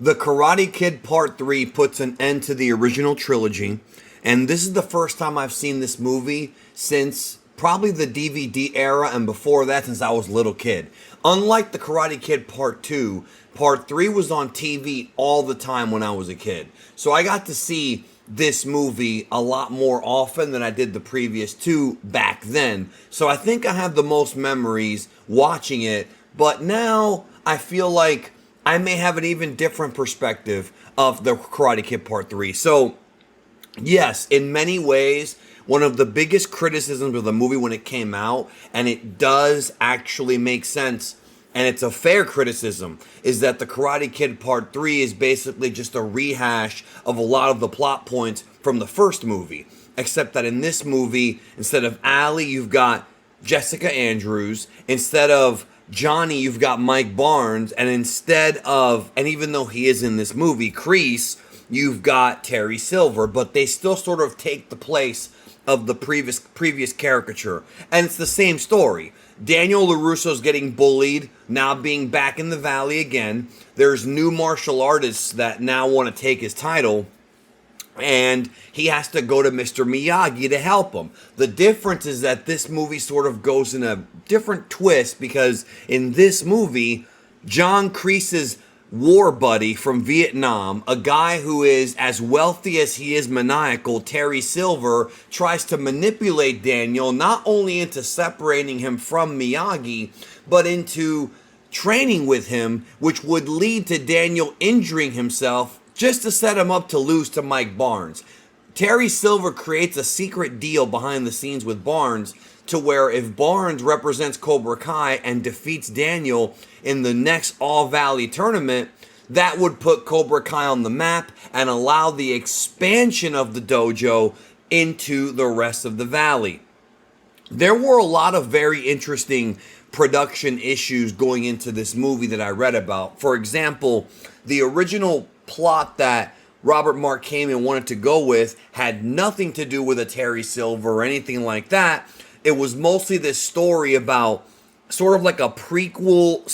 The Karate Kid Part 3 puts an end to the original trilogy, and this is the first time I've seen this movie since probably the DVD era, and before that since I was a little kid. Unlike the Karate Kid Part 2, Part 3 was on TV all the time when I was a kid. So I got to see this movie a lot more often than I did the previous two back then. So I think I have the most memories watching it, but now I feel like I may have an even different perspective of the Karate Kid Part 3. So, yes, in many ways, one of the biggest criticisms of the movie when it came out, and it does actually make sense, and it's a fair criticism, is that the Karate Kid Part 3 is basically just a rehash of a lot of the plot points from the first movie. Except that in this movie, instead of Allie, you've got Jessica Andrews. Instead of Johnny, you've got Mike Barnes, and even though he is in this movie, Krese, you've got Terry Silver, but they still sort of take the place of the previous caricature. And it's the same story. Daniel LaRusso's getting bullied, now being back in the valley again. There's new martial artists that now want to take his title, and he has to go to Mr. Miyagi to help him. The difference is that this movie sort of goes in a different twist, because in this movie, John Kreese's war buddy from Vietnam, a guy who is as wealthy as he is maniacal, Terry Silver, tries to manipulate Daniel not only into separating him from Miyagi, but into training with him, which would lead to Daniel injuring himself just to set him up to lose to Mike Barnes. Terry Silver creates a secret deal behind the scenes with Barnes to where if Barnes represents Cobra Kai and defeats Daniel in the next All-Valley tournament, that would put Cobra Kai on the map and allow the expansion of the dojo into the rest of the valley. There were a lot of very interesting production issues going into this movie that I read about. For example, the original plot that Robert Mark Kanan wanted to go with had nothing to do with a Terry Silver or anything like that. It was mostly this story about sort of like a prequel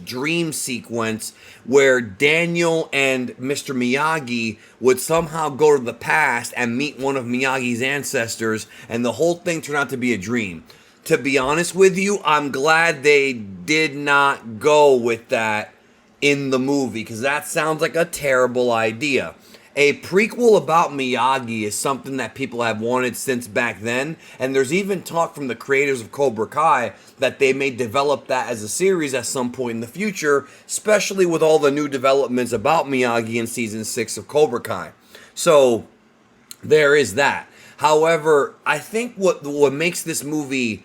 / dream sequence where Daniel and Mr. Miyagi would somehow go to the past and meet one of Miyagi's ancestors, and the whole thing turned out to be a dream. To be honest with you, I'm glad they did not go with that in the movie, because that sounds like a terrible idea. A prequel about Miyagi is something that people have wanted since back then, and there's even talk from the creators of Cobra Kai that they may develop that as a series at some point in the future, especially with all the new developments about Miyagi in Season 6 of Cobra Kai. So, there is that. However, I think what makes this movie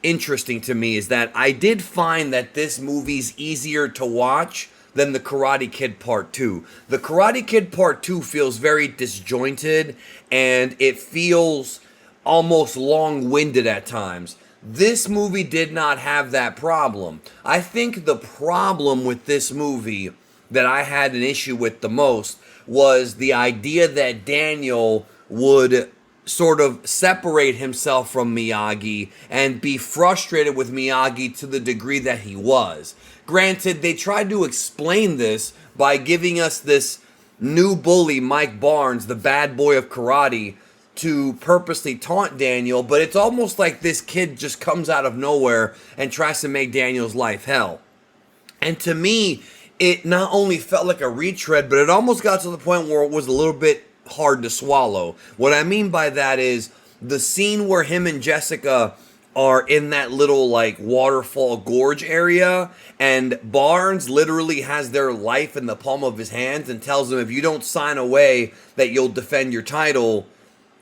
interesting to me is that I did find that this movie's easier to watch than the Karate Kid Part 2. The Karate Kid Part 2 feels very disjointed, and it feels almost long-winded at times. This movie did not have that problem. I think the problem with this movie that I had an issue with the most was the idea that Daniel would sort of separate himself from Miyagi and be frustrated with Miyagi to the degree that he was. Granted, they tried to explain this by giving us this new bully, Mike Barnes, the bad boy of karate, to purposely taunt Daniel, but it's almost like this kid just comes out of nowhere and tries to make Daniel's life hell. And to me, it not only felt like a retread, but it almost got to the point where it was a little bit hard to swallow. What I mean by that is the scene where him and Jessica are in that little like waterfall gorge area, and Barnes literally has their life in the palm of his hands and tells them, if you don't sign away that you'll defend your title,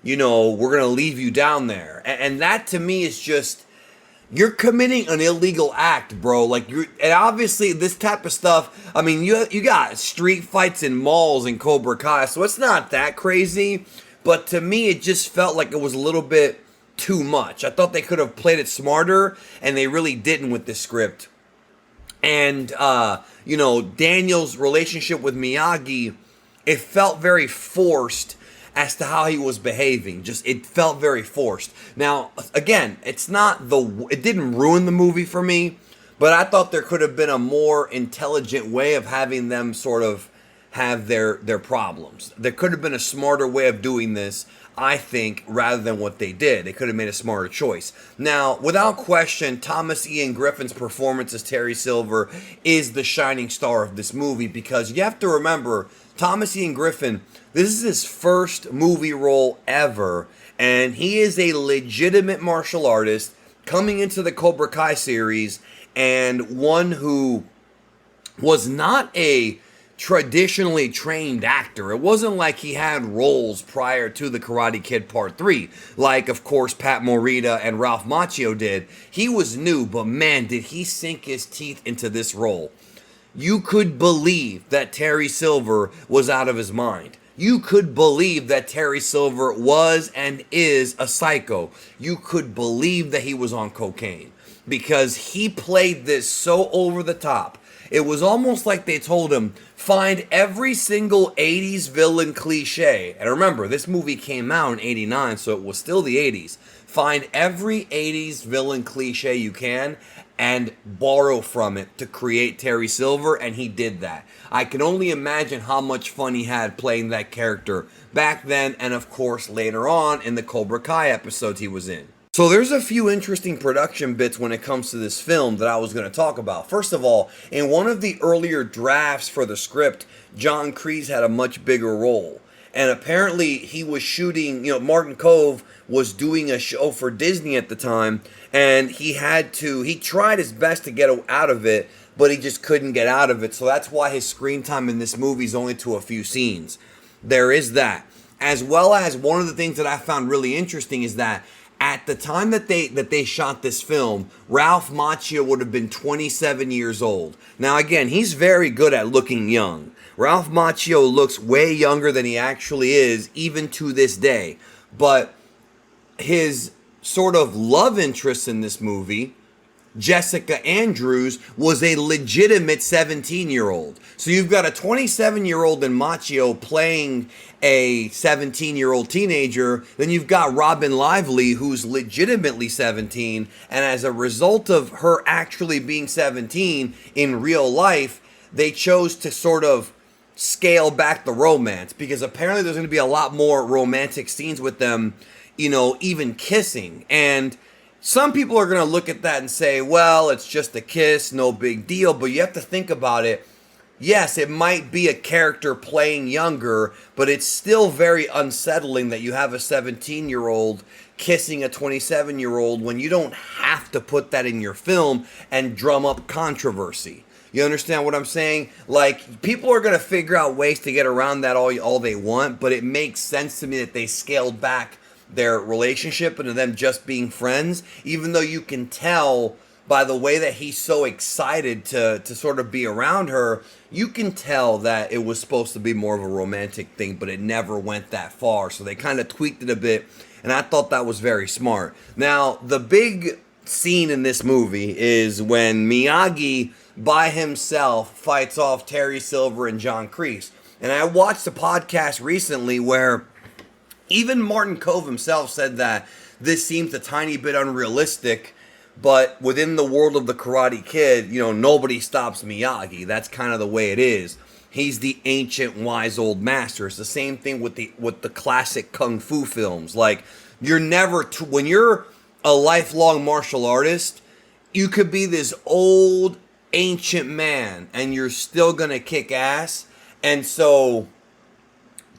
you know, we're gonna leave you down there. And that to me is just, you're committing an illegal act, bro. Like, and obviously this type of stuff, I mean, you got street fights in malls in Cobra Kai, so it's not that crazy. But to me, it just felt like it was a little bit too much. I thought they could have played it smarter, and they really didn't with this script. And, you know, Daniel's relationship with Miyagi, it felt very forced as to how he was behaving. Just, it felt very forced. Now, again, it didn't ruin the movie for me, But I thought there could have been a more intelligent way of having them sort of have their problems. There could have been a smarter way of doing this, I think, rather than what they did. They could have made a smarter choice. Now, without question, Thomas Ian Griffin's performance as Terry Silver is the shining star of this movie, because you have to remember, Thomas Ian Griffin, this is his first movie role ever, and he is a legitimate martial artist coming into the Cobra Kai series, and one who was not a traditionally trained actor. It wasn't like he had roles prior to the Karate Kid Part 3, like, of course, Pat Morita and Ralph Macchio did. He was new, but man, did he sink his teeth into this role. You could believe that Terry Silver was out of his mind. You could believe that Terry Silver was and is a psycho. You could believe that he was on cocaine, because he played this so over the top. It was almost like they told him, find every single 80s villain cliche. And remember, this movie came out in 89, so it was still the 80s. Find every 80s villain cliche you can and borrow from it to create Terry Silver, and he did that. I can only imagine how much fun he had playing that character back then, and of course later on in the Cobra Kai episodes he was in. So there's a few interesting production bits when it comes to this film that I was going to talk about. First of all, in one of the earlier drafts for the script, John Krese had a much bigger role. And apparently he was shooting, Martin Kove was doing a show for Disney at the time, and he tried his best to get out of it, but he just couldn't get out of it. So that's why his screen time in this movie is only to a few scenes. There is that. As well as one of the things that I found really interesting is that at the time that they shot this film, Ralph Macchio would have been 27 years old. Now again, he's very good at looking young. Ralph Macchio looks way younger than he actually is, even to this day. But his sort of love interest in this movie, Jessica Andrews, was a legitimate 17-year-old. So you've got a 27-year-old in Macchio playing a 17-year-old teenager. Then you've got Robyn Lively, who's legitimately 17. And as a result of her actually being 17 in real life, they chose to sort of scale back the romance, because apparently there's going to be a lot more romantic scenes with them, even kissing. And some people are going to look at that and say, well, it's just a kiss, no big deal. But you have to think about it. Yes, it might be a character playing younger, but it's still very unsettling that you have a 17-year-old kissing a 27-year-old when you don't have to put that in your film and drum up controversy. You understand what I'm saying? Like, people are going to figure out ways to get around that all they want, but it makes sense to me that they scaled back their relationship into them just being friends, even though you can tell by the way that he's so excited to sort of be around her, you can tell that it was supposed to be more of a romantic thing, but it never went that far. So they kind of tweaked it a bit, and I thought that was very smart. Now, the big scene in this movie is when Miyagi by himself fights off Terry Silver and John Krese. And I watched a podcast recently where even Martin Kove himself said that this seems a tiny bit unrealistic, but within the world of the Karate Kid, nobody stops Miyagi. That's kind of the way it is. He's the ancient, wise old master. It's the same thing with the classic kung fu films. Like, you're never when you're a lifelong martial artist, you could be this old ancient man and you're still gonna kick ass. And so,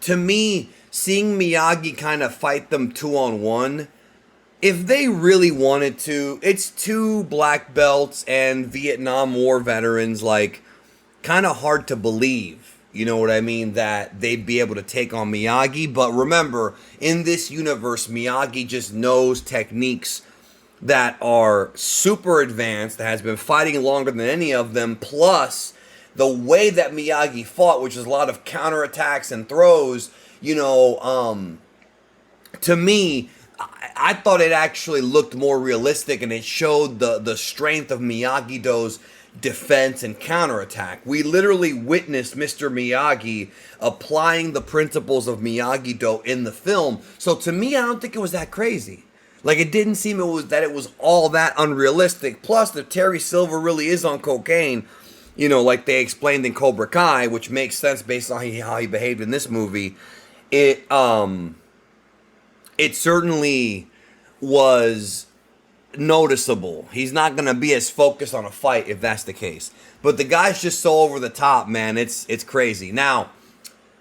to me, seeing Miyagi kind of fight them 2-on-1, if they really wanted to, it's two black belts and Vietnam War veterans, like, kind of hard to believe, you know what I mean, that they'd be able to take on Miyagi. But remember, in this universe, Miyagi just knows techniques that are super advanced, that has been fighting longer than any of them, plus the way that Miyagi fought, which is a lot of counterattacks and throws, to me, I thought it actually looked more realistic, and it showed the strength of Miyagi-Do's defense and counterattack. We literally witnessed Mr. Miyagi applying the principles of Miyagi-Do in the film. So to me, I don't think it was that crazy. Like, it didn't seem it was all that unrealistic. Plus, if Terry Silver really is on cocaine, like they explained in Cobra Kai, which makes sense based on how he behaved in this movie, it certainly was noticeable. He's not going to be as focused on a fight if that's the case. But the guy's just so over the top, man. It's crazy. Now,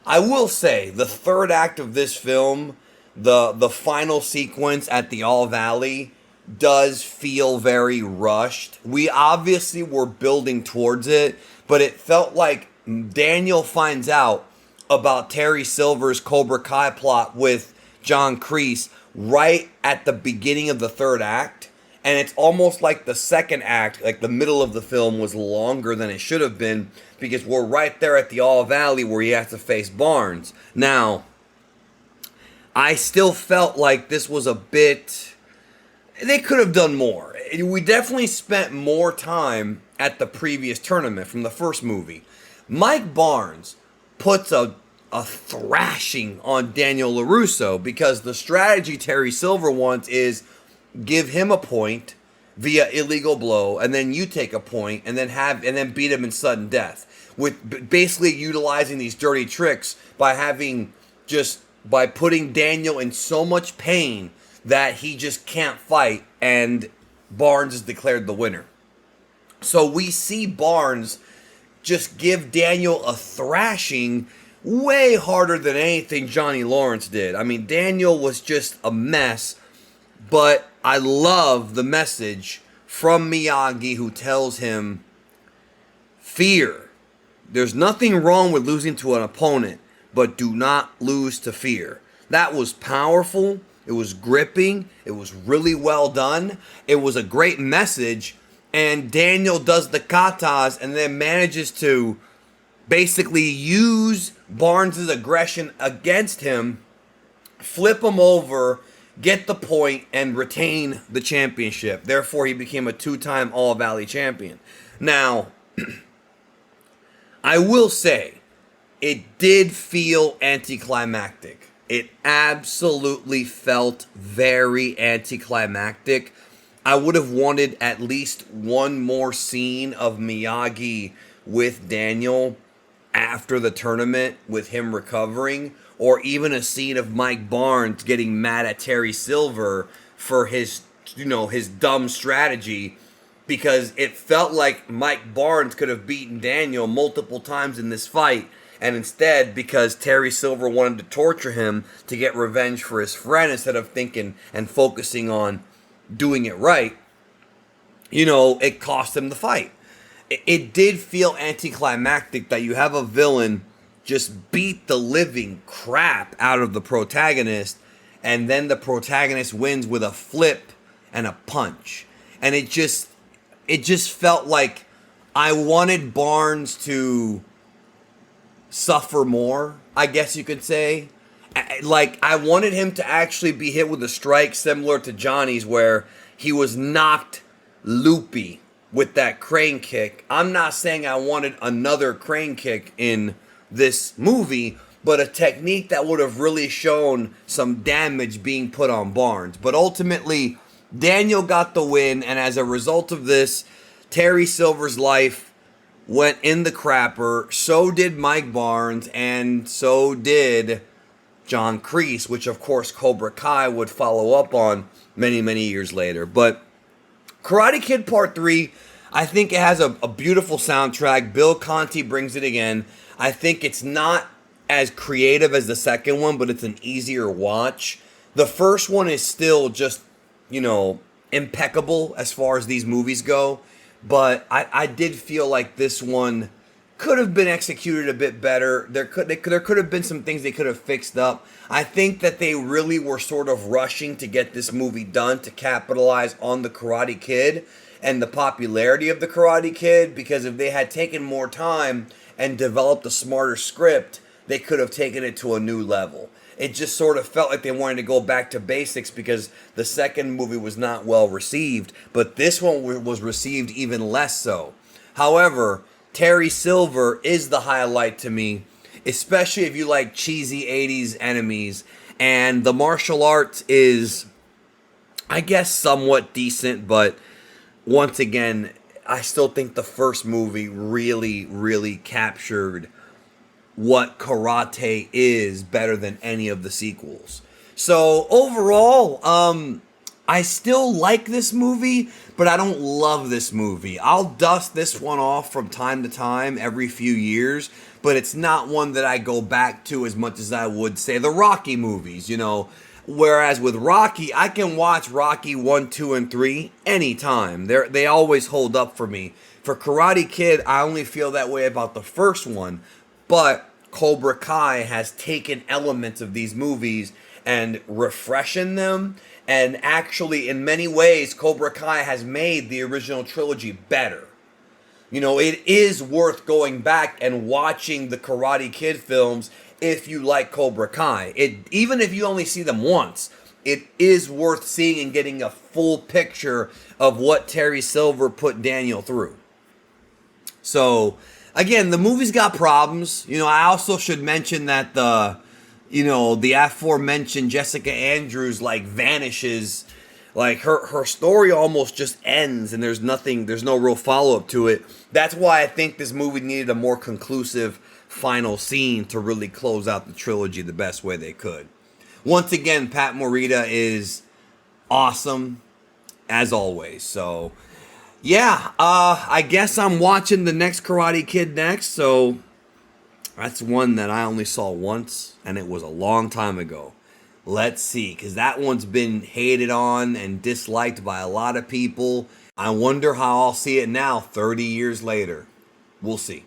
I will say, the third act of this film, the final sequence at the All Valley, does feel very rushed. We obviously were building towards it, but it felt like Daniel finds out about Terry Silver's Cobra Kai plot with John Kreese right at the beginning of the third act. And it's almost like the second act, like the middle of the film, was longer than it should have been, because we're right there at the All Valley where he has to face Barnes. Now, I still felt like this was a bit... They could have done more. We definitely spent more time at the previous tournament from the first movie. Mike Barnes puts a thrashing on Daniel LaRusso, because the strategy Terry Silver wants is give him a point via illegal blow, and then you take a point, and then beat him in sudden death, with basically utilizing these dirty tricks by putting Daniel in so much pain that he just can't fight, and Barnes is declared the winner. So we see Barnes just give Daniel a thrashing way harder than anything Johnny Lawrence did. I mean, Daniel was just a mess, but I love the message from Miyagi, who tells him, fear. There's nothing wrong with losing to an opponent, but do not lose to fear. That was powerful. It was gripping. It was really well done. It was a great message. And Daniel does the katas and then manages to basically use Barnes' aggression against him, flip him over, get the point, and retain the championship. Therefore, he became a two-time All-Valley champion. Now, I will say, it did feel anticlimactic. It absolutely felt very anticlimactic. I would have wanted at least one more scene of Miyagi with Daniel after the tournament, with him recovering, or even a scene of Mike Barnes getting mad at Terry Silver for his dumb strategy, because it felt like Mike Barnes could have beaten Daniel multiple times in this fight. And instead, because Terry Silver wanted to torture him to get revenge for his friend instead of thinking and focusing on doing it right, it cost him the fight. It did feel anticlimactic that you have a villain just beat the living crap out of the protagonist, and then the protagonist wins with a flip and a punch. And it just felt like I wanted Barnes to suffer more, I guess you could say. Like, I wanted him to actually be hit with a strike similar to Johnny's, where he was knocked loopy with that crane kick. I'm not saying I wanted another crane kick in this movie, but a technique that would have really shown some damage being put on Barnes. But ultimately, Daniel got the win, and as a result of this, Terry Silver's life went in the crapper. So did Mike Barnes, and so did John Kreese, which of course Cobra Kai would follow up on many, many years later. But Karate Kid Part 3, I think it has a beautiful soundtrack. Bill Conti brings it again. I think it's not as creative as the second one, but it's an easier watch. The first one is still just, impeccable as far as these movies go. But I did feel like this one could have been executed a bit better. There could have been some things they could have fixed up. I think that they really were sort of rushing to get this movie done to capitalize on the Karate Kid and the popularity of the Karate Kid, because if they had taken more time and developed a smarter script, they could have taken it to a new level. It just sort of felt like they wanted to go back to basics because the second movie was not well received, but this one was received even less so. However, Terry Silver is the highlight to me, especially if you like cheesy 80s enemies, and the martial arts is I guess somewhat decent, but once again, I still think the first movie really, really captured what karate is better than any of the sequels. So overall, I still like this movie, but I don't love this movie. I'll dust this one off from time to time, every few years, but it's not one that I go back to as much as I would, say, the Rocky movies, you know. Whereas with Rocky, I can watch Rocky 1, 2, and 3 anytime. They always hold up for me. For Karate Kid, I only feel that way about the first one, but Cobra Kai has taken elements of these movies and refreshen them. And actually, in many ways, Cobra Kai has made the original trilogy better. You know, it is worth going back and watching the Karate Kid films if you like Cobra Kai. Even if you only see them once, it is worth seeing and getting a full picture of what Terry Silver put Daniel through. So, again, the movie's got problems. You know, I also should mention that the aforementioned Jessica Andrews, like, vanishes. Like, her story almost just ends, and there's no real follow-up to it. That's why I think this movie needed a more conclusive final scene to really close out the trilogy the best way they could. Once again, Pat Morita is awesome, as always. So, yeah, I guess I'm watching the next Karate Kid next, so that's one that I only saw once, and it was a long time ago. Let's see, because that one's been hated on and disliked by a lot of people. I wonder how I'll see it now, 30 years later. We'll see.